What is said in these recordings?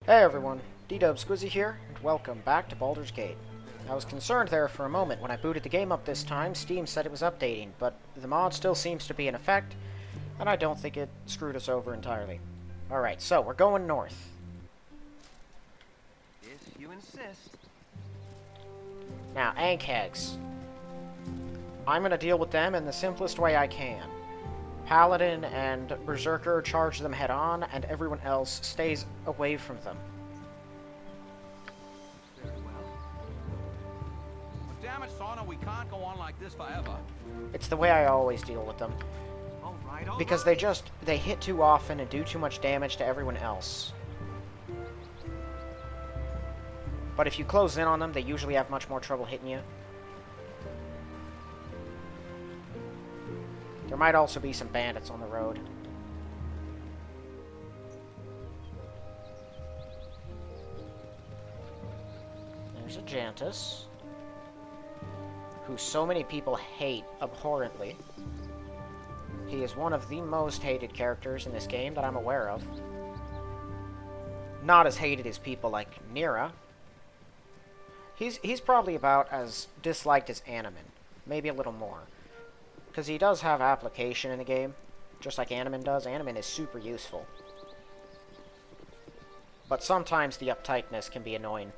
Hey everyone, D-Dub Squizzy here, and welcome back to Baldur's Gate. I was concerned there for a moment when I booted the game up this time. Steam said it was updating, but the mod still seems to be in effect, and I don't think it screwed us over entirely. Alright, so we're going north. If you insist. Now, Ankhegs. I'm going to deal with them in the simplest way I can. Paladin and Berserker charge them head-on, and everyone else stays away from them. Very well. But damn it, Sauna, we can't go on like this forever. It's the way I always deal with them. All right. Because they hit too often and do too much damage to everyone else. But if you close in on them, they usually have much more trouble hitting you. There might also be some bandits on the road. There's a Jantus, who so many people hate abhorrently. He is one of the most hated characters in this game that I'm aware of. Not as hated as people like Nira. He's probably about as disliked as Animan, maybe a little more. Because he does have application in the game, just like Animan does. Animan is super useful. But sometimes the uptightness can be annoying.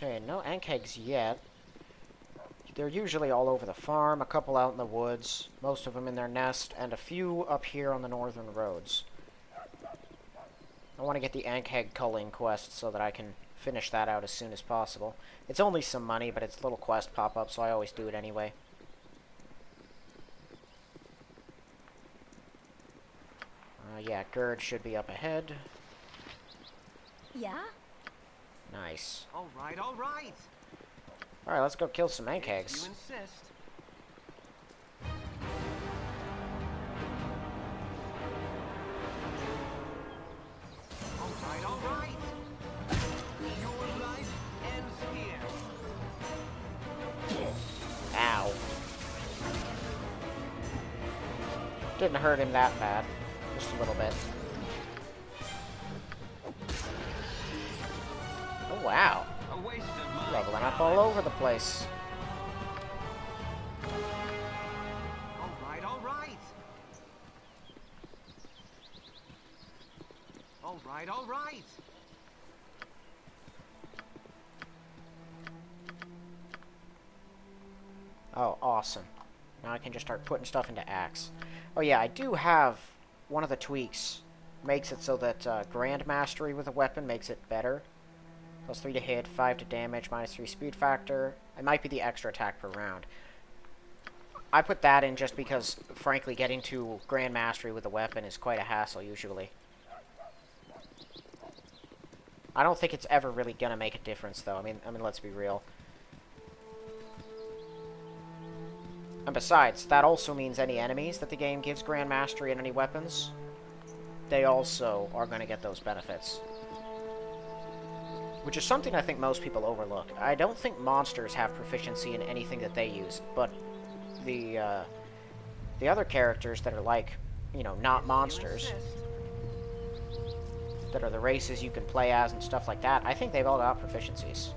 Okay, no Ankhegs yet. They're usually all over the farm, a couple out in the woods, most of them in their nest, and a few up here on the northern roads. I want to get the Ankheg culling quest so that I can finish that out as soon as possible. It's only some money, but it's a little quest pop-up, so I always do it anyway. Yeah, Gerd should be up ahead. Yeah? Nice. All right. Alright, let's go kill some Ankhegs. If you insist. All right. Your life ends here. Ow. Didn't hurt him that bad. Just a little bit. Oh, wow. A waste of money. Leveling up all over the place. All right. Oh, awesome. Now I can just start putting stuff into Axe. Oh yeah, I do have one of the tweaks. Makes it so that Grand Mastery with a weapon makes it better. +3 to hit, 5 to damage, -3 speed factor. It might be the extra attack per round. I put that in just because, frankly, getting to Grand Mastery with a weapon is quite a hassle usually. I don't think it's ever really gonna make a difference, though. I mean, let's be real. And besides, that also means any enemies that the game gives Grand Mastery in any weapons, they also are going to get those benefits. Which is something I think most people overlook. I don't think monsters have proficiency in anything that they use, but the other characters that are like, you know, not monsters, that are the races you can play as and stuff like that, I think they've all got proficiencies.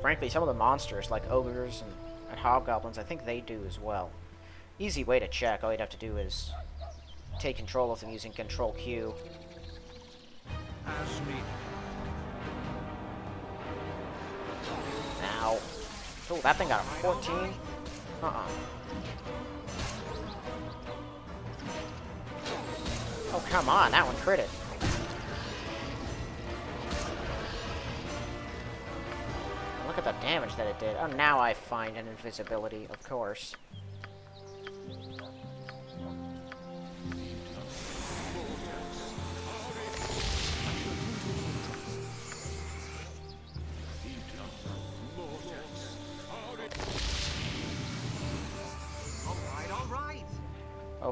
Frankly, some of the monsters, like ogres and hobgoblins, I think they do as well. Easy way to check. All you'd have to do is take control of them using Control Q. As needed. Ow. Oh, that thing got a 14? Oh, come on. That one critted. Look at the damage that it did. Oh, now I find an invisibility, of course.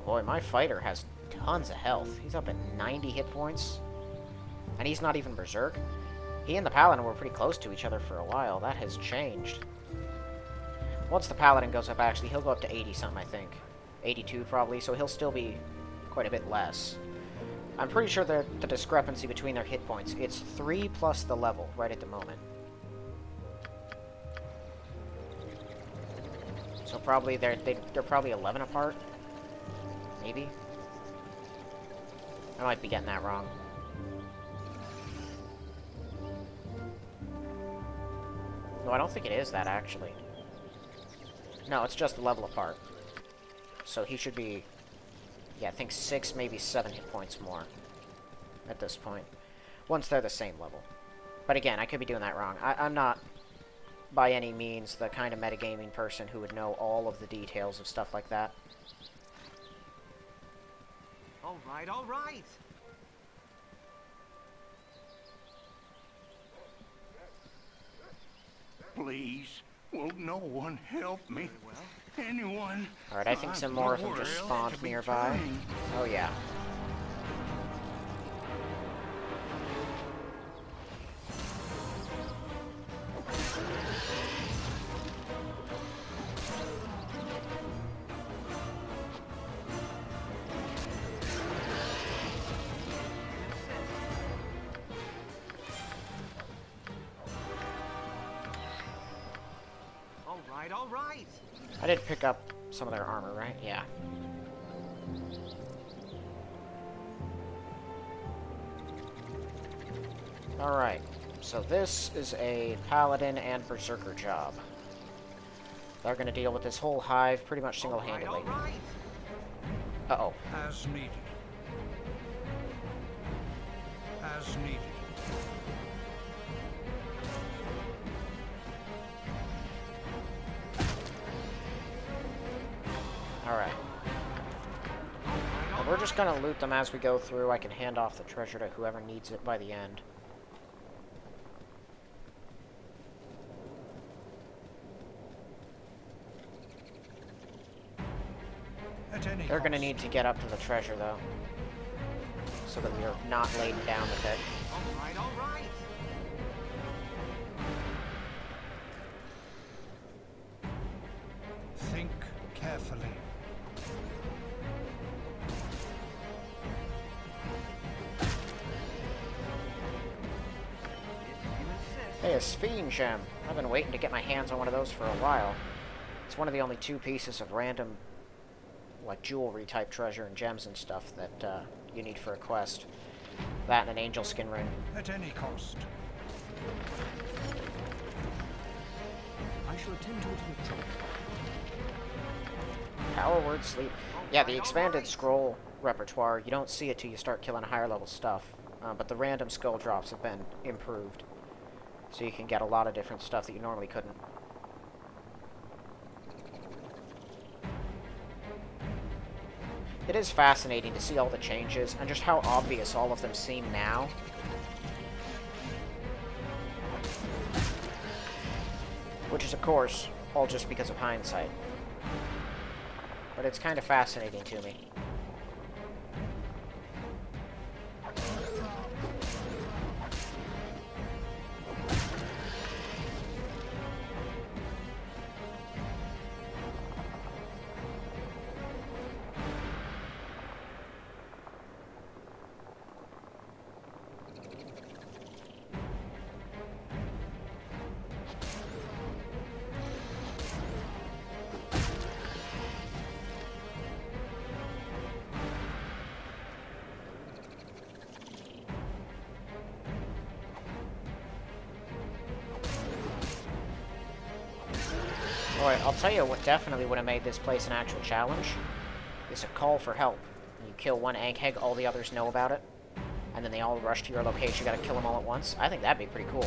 boy, my fighter has tons of health. He's up at 90 hit points. And he's not even berserk. He and the paladin were pretty close to each other for a while. That has changed. Once the paladin goes up, actually, he'll go up to 80 something, I think. 82 probably, so he'll still be quite a bit less. I'm pretty sure the discrepancy between their hit points, it's 3 plus the level right at the moment. So probably they're probably 11 apart. Maybe. I might be getting that wrong. No, I don't think it is that, actually. No, it's just the level apart. So he should be, yeah, I think 6, maybe 7 hit points more at this point. Once they're the same level. But again, I could be doing that wrong. I'm not, by any means, the kind of metagaming person who would know all of the details of stuff like that. All right, all right. Please, will no one help me? Anyone? Alright, I think some more of them just spawned nearby. Oh yeah. All right. I did pick up some of their armor, right? Yeah. Alright, so this is a paladin and berserker job. They're going to deal with this whole hive pretty much single-handedly. All right. Uh-oh. As needed. As needed. Alright. Well, we're just gonna loot them as we go through. I can hand off the treasure to whoever needs it by the end. They're gonna need to get up to the treasure, though. So that we are not laden down with it. All right, all right. Think carefully. Hey, a Sphinx gem. I've been waiting to get my hands on one of those for a while. It's one of the only 2 pieces of random, like, jewelry type treasure and gems and stuff that you need for a quest. That and an angel skin ring. At any cost. I shall attend to it in a trick. Power word sleep. Yeah, the expanded scroll repertoire, you don't see it till you start killing higher level stuff. But the random skull drops have been improved. So you can get a lot of different stuff that you normally couldn't. It is fascinating to see all the changes and just how obvious all of them seem now. Which is, of course, all just because of hindsight. But it's kind of fascinating to me. Alright, I'll tell you what definitely would have made this place an actual challenge. It's a call for help. You kill one Ankheg, all the others know about it. And then they all rush to your location, you gotta kill them all at once. I think that'd be pretty cool.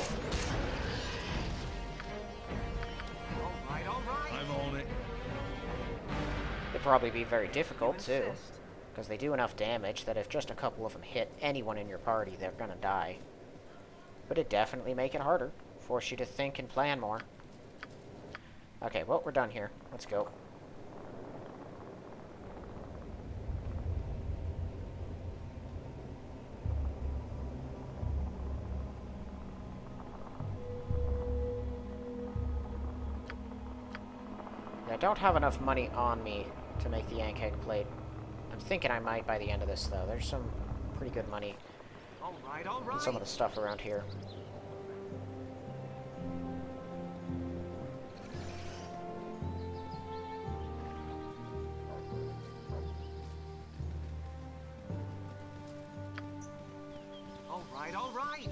All right, all right. I'm on it. It'd probably be very difficult, too. Because they do enough damage that if just a couple of them hit anyone in your party, they're gonna die. But it'd definitely make it harder. Force you to think and plan more. Okay, well, we're done here. Let's go. Yeah, I don't have enough money on me to make the Ankheg plate. I'm thinking I might by the end of this, though. There's some pretty good money in some of the stuff around here. All right.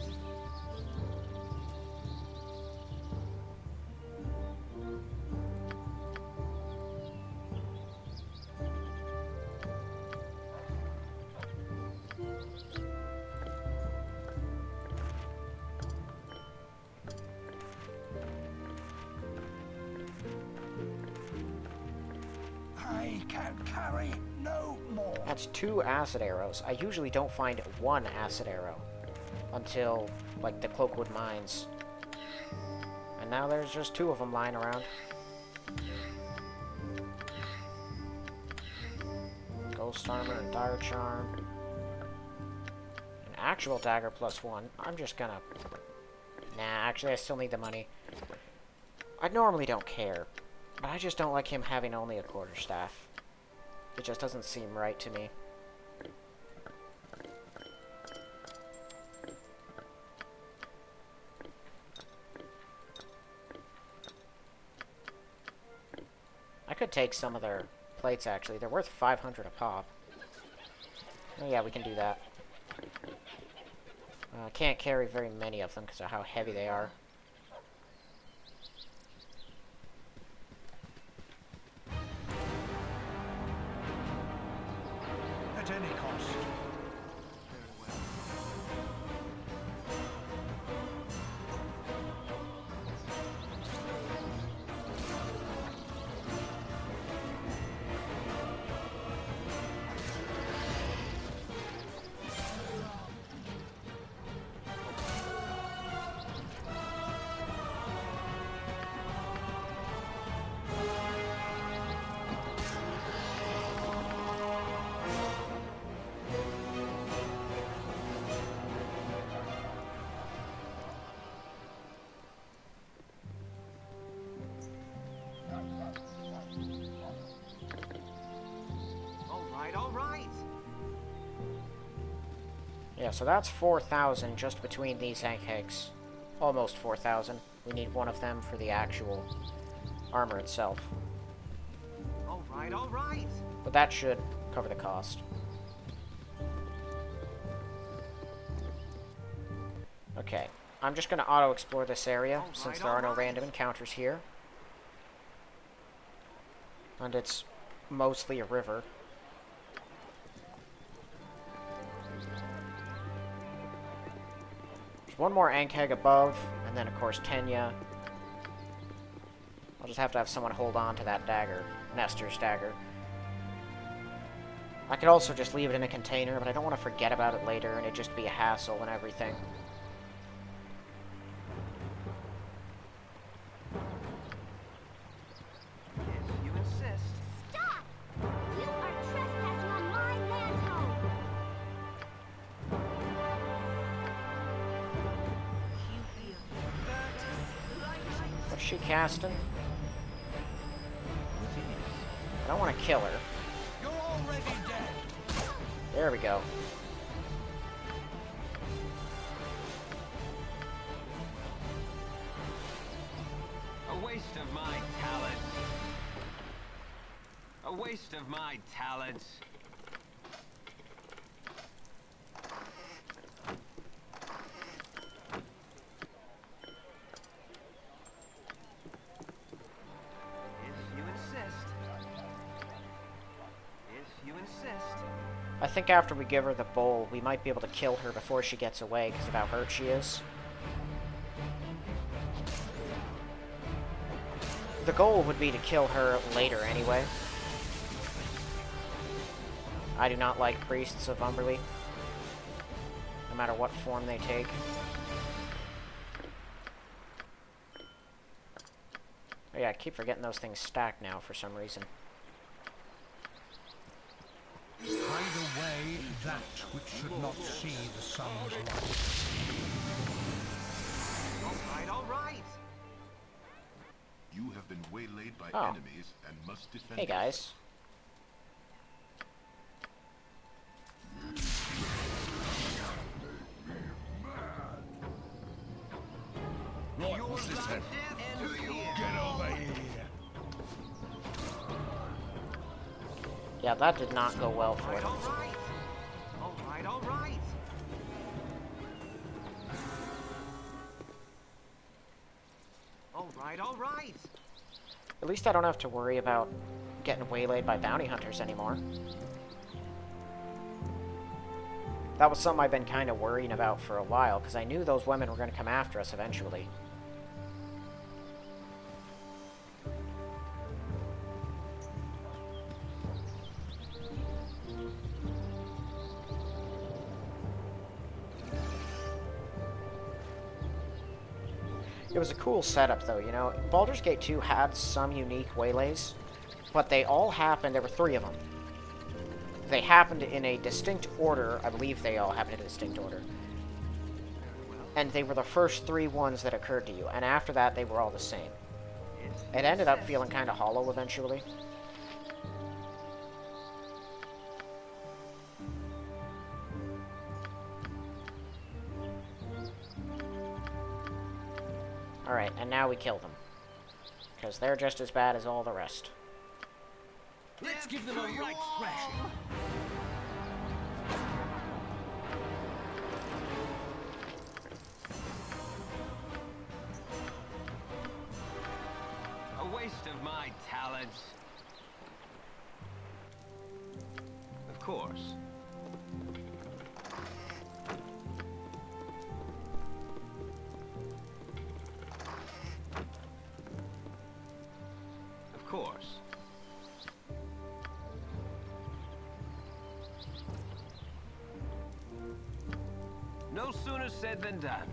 I can carry no more. That's 2 acid arrows. I usually don't find 1 acid arrow until, like, the Cloakwood Mines. And now there's just 2 of them lying around. Ghost Armor and Dire Charm. An actual dagger +1. I'm just gonna... Nah, actually I still need the money. I normally don't care, but I just don't like him having only a quarterstaff. It just doesn't seem right to me. I could take some of their plates, actually. They're worth 500 a pop. Oh yeah, we can do that. Can't carry very many of them because of how heavy they are. At any cost. All right. Yeah, so that's 4,000 just between these Ankhegs. Almost 4,000. We need one of them for the actual armor itself. All right. But that should cover the cost. Okay, I'm just going to auto-explore this area, since there are no random encounters here. And it's mostly a river. There's one more Ankheg above, and then of course Tenya. I'll just have to have someone hold on to that dagger, Nestor's dagger. I could also just leave it in a container, but I don't want to forget about it later and it just be a hassle and everything. If you insist. Stop! You are trespassing on my man's home. What's she casting? I don't want to kill her. You're already dead. There we go. A waste of my talents. A waste of my talents. If you insist. If you insist. I think after we give her the bowl, we might be able to kill her before she gets away because of how hurt she is. The goal would be to kill her later anyway. I do not like priests of Umberly, no matter what form they take. Oh yeah, I keep forgetting those things stack now for some reason. Hide away that which should not see the sun's light. All right. You have been waylaid by Oh. enemies and must defend Hey guys. Right, what's this then? Get over here. Yeah, that did not go well for them. All right. All right. At least I don't have to worry about getting waylaid by bounty hunters anymore. That was something I've been kind of worrying about for a while, because I knew those women were going to come after us eventually. It was a cool setup, though, you know. Baldur's Gate 2 had some unique waylays, but they all happened, there were 3 of them. They happened in a distinct order. I believe they all happened in a distinct order. And they were the first 3 ones that occurred to you, and after that, they were all the same. It ended up feeling kind of hollow eventually. Alright, and now we kill them. Because they're just as bad as all the rest. Let's give them a right thrashing. A waste of my talents. Of course. Of course. No sooner said than done.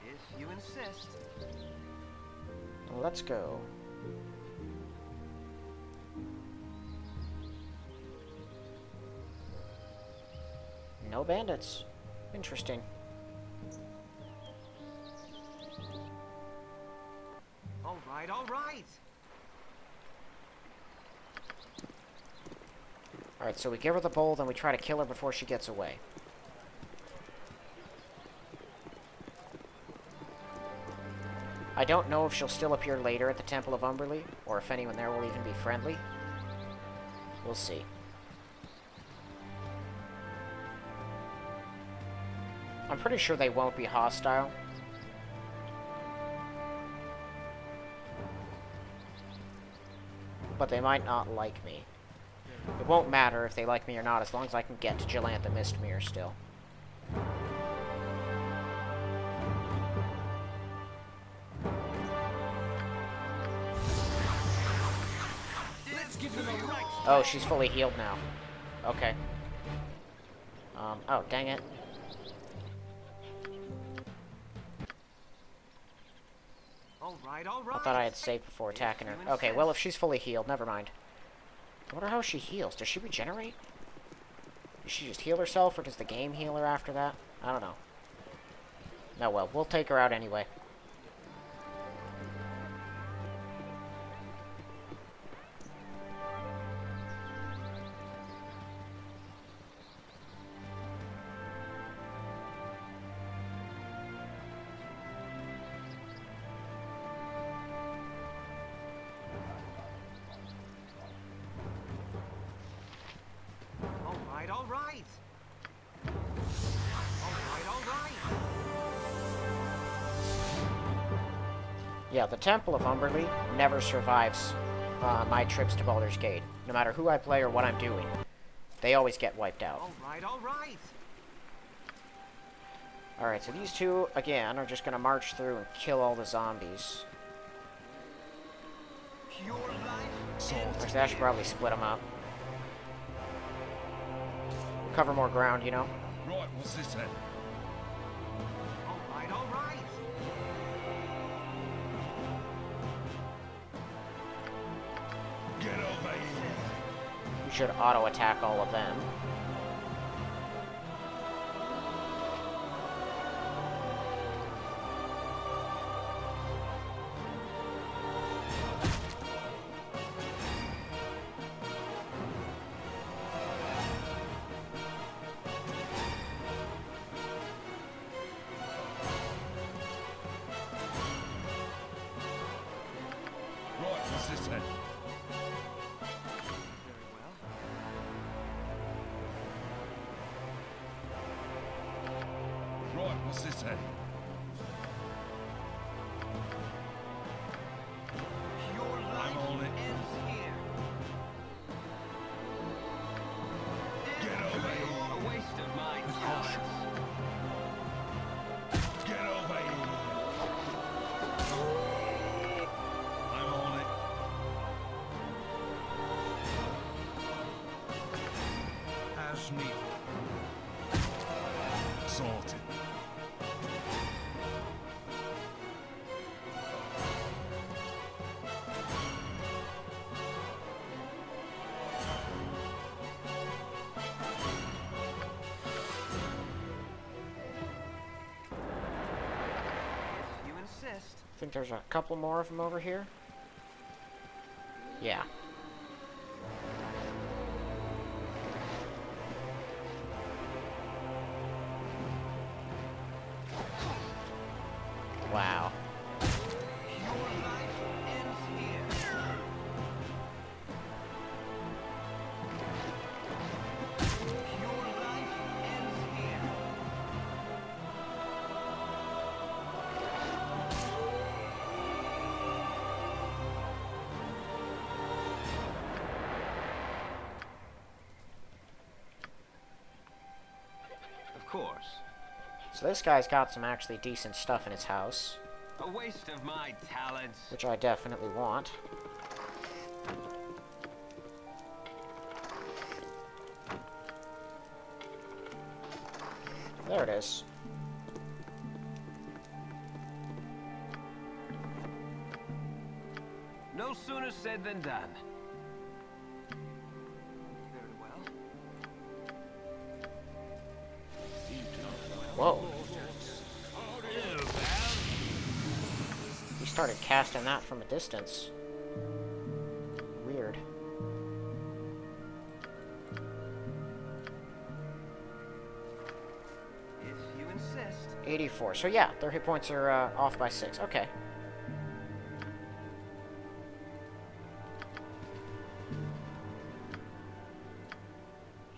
If you insist. Let's go. No bandits. Interesting. All right. Alright, so we give her the bowl, then we try to kill her before she gets away. I don't know if she'll still appear later at the Temple of Umberlee, or if anyone there will even be friendly. We'll see. I'm pretty sure they won't be hostile. But they might not like me. It won't matter if they like me or not, as long as I can get to Jilantha Mistmere still. Let's give them a right. Oh, she's fully healed now. Okay. Oh, dang it. All right. I thought I had saved before attacking her. Okay, well, if she's fully healed, never mind. I wonder how she heals. Does she regenerate? Does she just heal herself, or does the game heal her after that? I don't know. Oh well, we'll take her out anyway. All right. Yeah, the Temple of Umberlee never survives my trips to Baldur's Gate. No matter who I play or what I'm doing, they always get wiped out. All right. Alright, so these two, again, are just going to march through and kill all the zombies. Pure life. Actually, I should probably split them up. Cover more ground, you know? Right, what's this then? All right. Get over here. We should auto-attack all of them. What's this then? Your I'm on it. ends here. Get over here. A waste of my With talents. caution. Get over here. I'm on it. As needed. Sorted. If you insist. I think there's a couple more of them over here. Yeah. Wow. Your life ends here. Your life ends here. Of course. So this guy's got some actually decent stuff in his house, A waste of my talents. which I definitely want. There it is. No sooner said than done. Very well. Whoa. He started casting that from a distance. Weird. If you insist. 84. So yeah, their hit points are off by 6. Okay.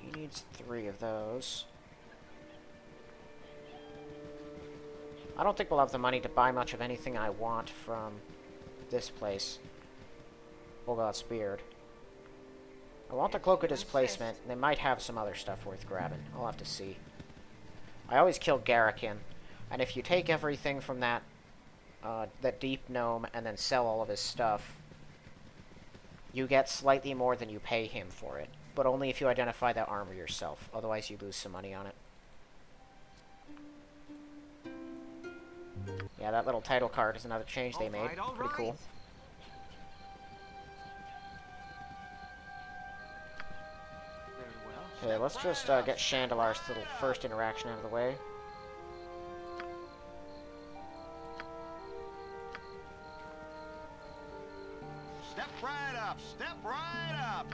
He needs 3 of those. I don't think we'll have the money to buy much of anything I want from this place. Olgoth's Beard. I want the Cloak of Displacement. They might have some other stuff worth grabbing. I'll have to see. I always kill Garrikin, and if you take everything from that deep gnome and then sell all of his stuff, you get slightly more than you pay him for it, but only if you identify that armor yourself. Otherwise, you lose some money on it. Yeah, that little title card is another change they made. Pretty cool. Okay, let's just get Chandelar's little first interaction out of the way. Step right up. Step right up.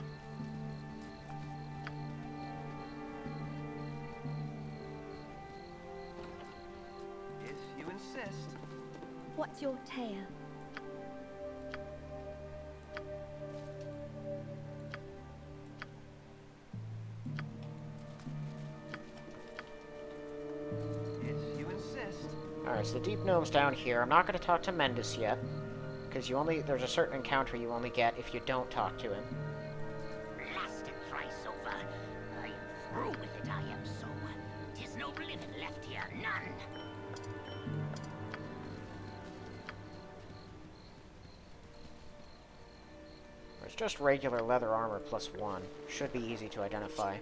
If you insist. What's your tale? If you insist. Alright, so the Deep Gnome's down here. I'm not going to talk to Mendus yet, because there's a certain encounter you only get if you don't talk to him. Last and thrice over. I am through with it, I am so. 'Tis no living left here, none. It's just regular leather armor plus 1. Should be easy to identify.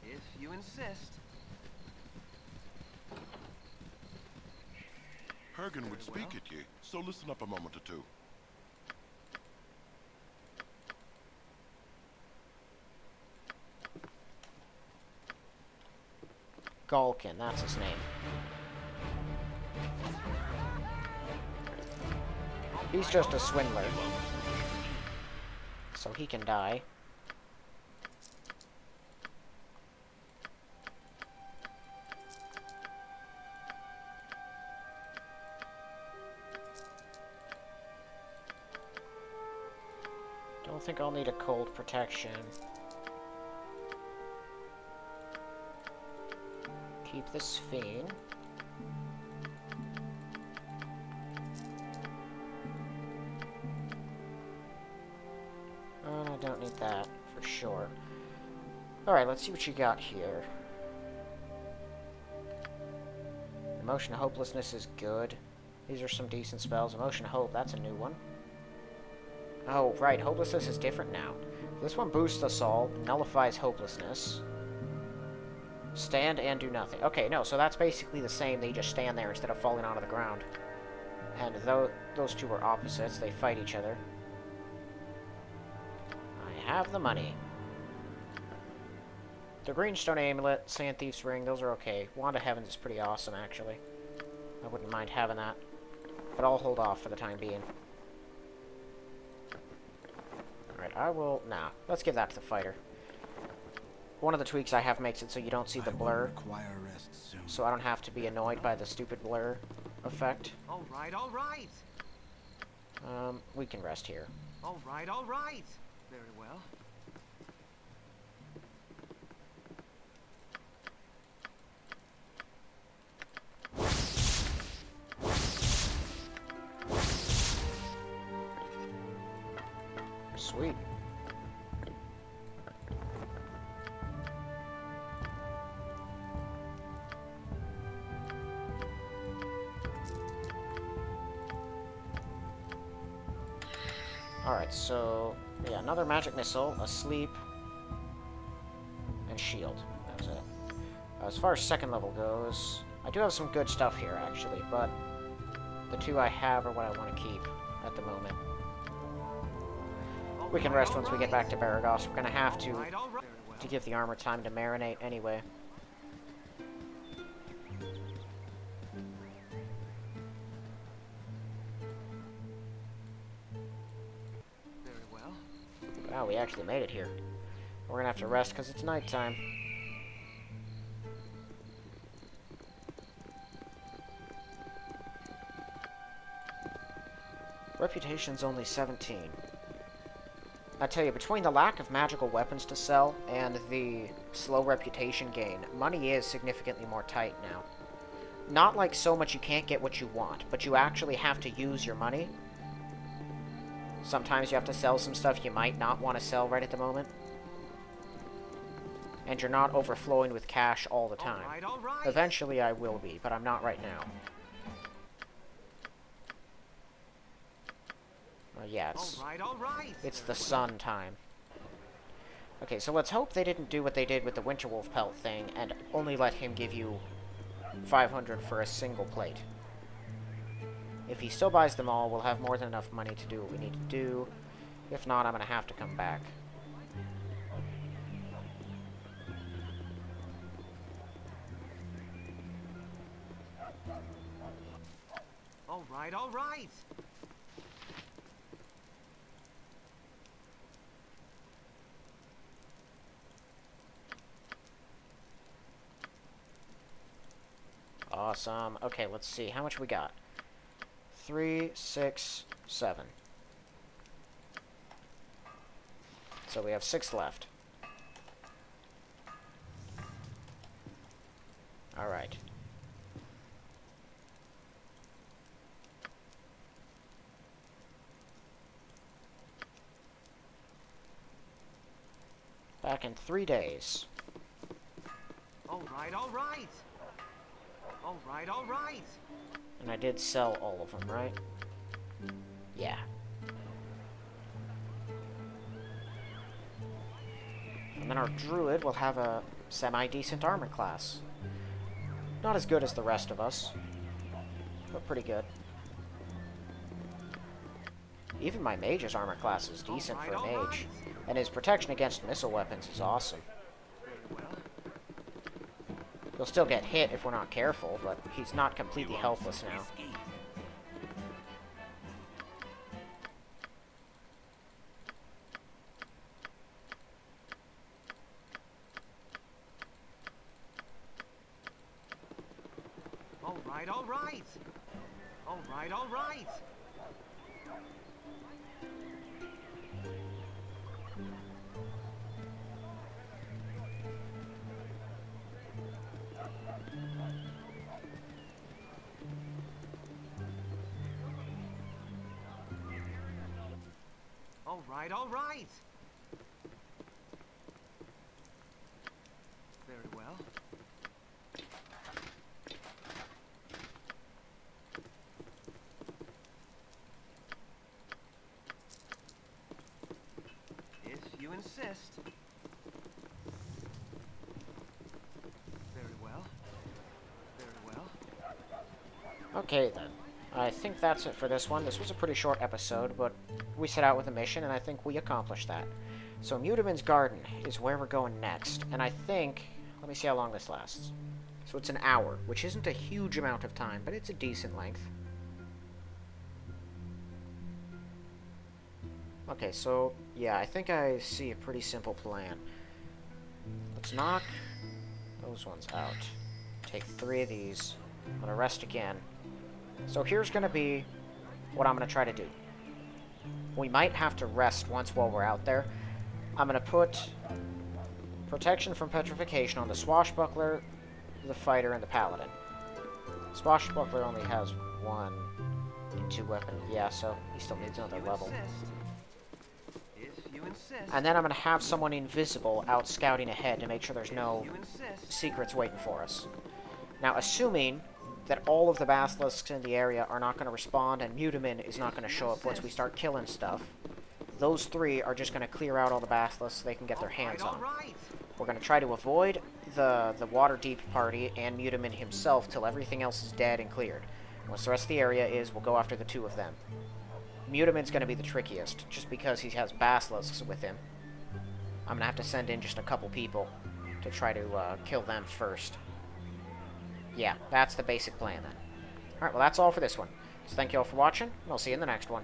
If you insist. Hergen would speak at you, so listen up a moment or two. Galkin, that's his name. He's just a swindler. So he can die. think I'll need a cold protection. Keep the Sphinx. I don't need that, for sure. Alright, let's see what you got here. Emotion of Hopelessness is good. These are some decent spells. Emotion of Hope, that's a new one. Oh, right, Hopelessness is different now. This one boosts us all, nullifies Hopelessness. Stand and do nothing. Okay, no, so that's basically the same. They just stand there instead of falling onto the ground. And those two are opposites. They fight each other. I have the money. The Greenstone Amulet, Sand Thief's Ring, those are okay. Wand of Heavens is pretty awesome, actually. I wouldn't mind having that. But I'll hold off for the time being. Alright, I will... Nah, let's give that to the fighter. One of the tweaks I have makes it so you don't see the blur. So I don't have to be annoyed by the stupid blur effect. Alright, alright. We can rest here. Alright, alright. Very well. Sweet. Alright, so, yeah, another magic missile, a sleep, and shield. That's it. As far as second level goes, I do have some good stuff here, actually, but the two I have are what I want to keep at the moment. We can rest once we get back to Baragos. We're going to have to give the armor time to marinate anyway. Wow, we actually made it here. We're gonna have to rest because it's nighttime. Reputation's only 17. I tell you, between the lack of magical weapons to sell and the slow reputation gain, money is significantly more tight now. Not like so much you can't get what you want, but you actually have to use your money. Sometimes you have to sell some stuff you might not want to sell right at the moment. And you're not overflowing with cash all the time. All right. Eventually I will be, but I'm not right now. Yeah, it's the sun time. Okay, so let's hope they didn't do what they did with the Winterwolf pelt thing and only let him give you 500 for a single plate. If he still buys them all, we'll have more than enough money to do what we need to do. If not, I'm going to have to come back. Alright, alright. Awesome. Okay, let's see. How much we got? 3, 6, 7. So we have 6 left. Alright. Back in 3 days. Alright, alright. Alright, alright. And I did sell all of them, right? Yeah. And then our druid will have a semi-decent armor class. Not as good as the rest of us, but pretty good. Even my mage's armor class is decent for a mage, and his protection against missile weapons is awesome. He'll still get hit if we're not careful, but he's not completely helpless now. Alright, alright. Alright, alright. All right, all right. Very well. If you insist. Very well. Very well. Okay, then. I think that's it for this one. This was a pretty short episode, but we set out with a mission, and I think we accomplished that. So Mutiman's Garden is where we're going next, and I think... Let me see how long this lasts. So it's an hour, which isn't a huge amount of time, but it's a decent length. Okay, so, yeah, I think I see a pretty simple plan. Let's knock those ones out. Take 3 of these. I'm gonna rest again. So here's gonna be what I'm gonna try to do. We might have to rest once while we're out there. I'm gonna put protection from petrification on the Swashbuckler, the Fighter, and the Paladin. Swashbuckler only has 1 and 2 weapons. Yeah, so he still needs another level. If you insist. And then I'm gonna have someone invisible out scouting ahead to make sure there's no You insist. secrets waiting for us. Now, assuming that all of the basilisks in the area are not going to respond and Mutiman is not going to show up once we start killing stuff, those 3 are just going to clear out all the basilisks they can get their hands on. All right. We're going to try to avoid the Waterdeep party and Mutiman himself till everything else is dead and cleared. Once the rest of the area is, we'll go after the 2 of them. Mutiman's going to be the trickiest, just because he has basilisks with him. I'm going to have to send in just a couple people to try to kill them first. Yeah, that's the basic plan then. Alright, well that's all for this one. So thank you all for watching, and I'll see you in the next one.